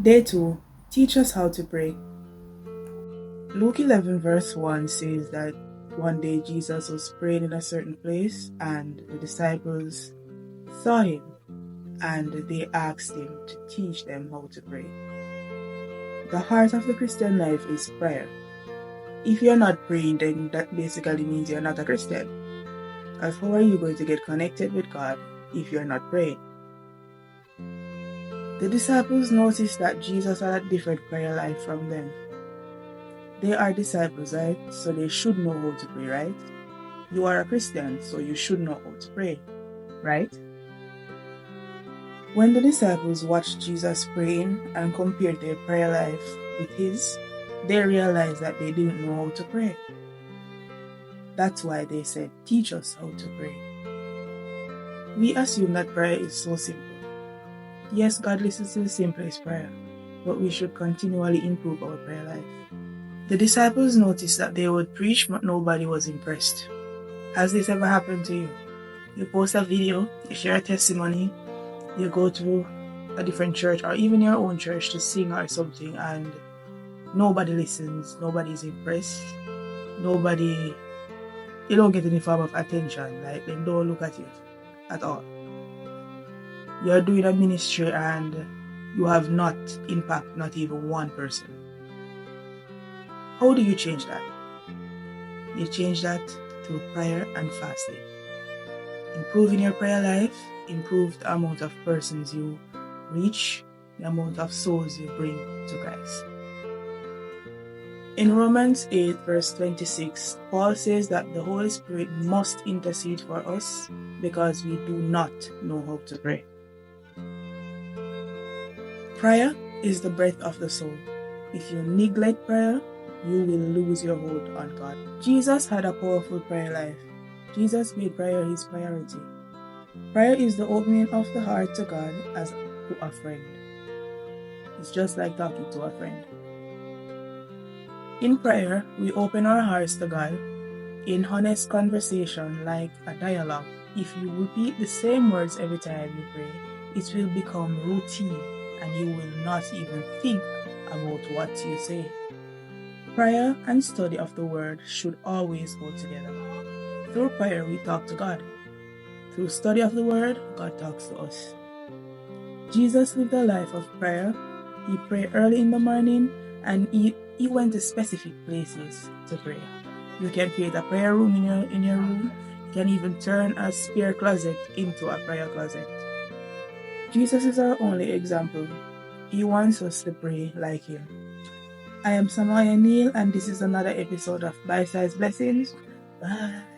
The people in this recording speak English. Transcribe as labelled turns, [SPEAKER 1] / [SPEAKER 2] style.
[SPEAKER 1] Day 2. Teach us how to pray. Luke 11 verse 1 says that one day Jesus was praying in a certain place and the disciples saw him and they asked him to teach them how to pray. The heart of the Christian life is prayer. If you're not praying, then that basically means you're not a Christian. As how are you going to get connected with God if you're not praying? The disciples noticed that Jesus had a different prayer life from them. They are disciples, right? So they should know how to pray, right? You are a Christian, so you should know how to pray, right? When the disciples watched Jesus praying and compared their prayer life with his, they realized that they didn't know how to pray. That's why they said, teach us how to pray. We assume that prayer is so simple. Yes, God listens to the simplest prayer, but we should continually improve our prayer life. The disciples noticed that they would preach, but nobody was impressed. Has this ever happened to you? You post a video, you share a testimony, you go to a different church or even your own church to sing or something and nobody listens, nobody's impressed, you don't get any form of attention, like they don't look at you at all. You're doing a ministry and you have not impacted not even one person. How do you change that? You change that through prayer and fasting. Improving your prayer life, improve the amount of persons you reach, the amount of souls you bring to Christ. In Romans 8 verse 26, Paul says that the Holy Spirit must intercede for us because we do not know how to pray. Prayer is the breath of the soul. If you neglect prayer, you will lose your hold on God. Jesus had a powerful prayer life. Jesus made prayer his priority. Prayer is the opening of the heart to God as to a friend. It's just like talking to a friend. In prayer, we open our hearts to God in honest conversation like a dialogue. If you repeat the same words every time you pray, it will become routine and you will not even think about what you say. Prayer and study of the word should always go together. Through prayer, we talk to God. Through study of the word, God talks to us. Jesus lived a life of prayer. He prayed early in the morning and he went to specific places to pray. You can create a prayer room in your room. You can even turn a spare closet into a prayer closet. Jesus is our only example. He wants us to pray like him. I am Samaya Neil and this is another episode of Bite Size Blessings. Bye.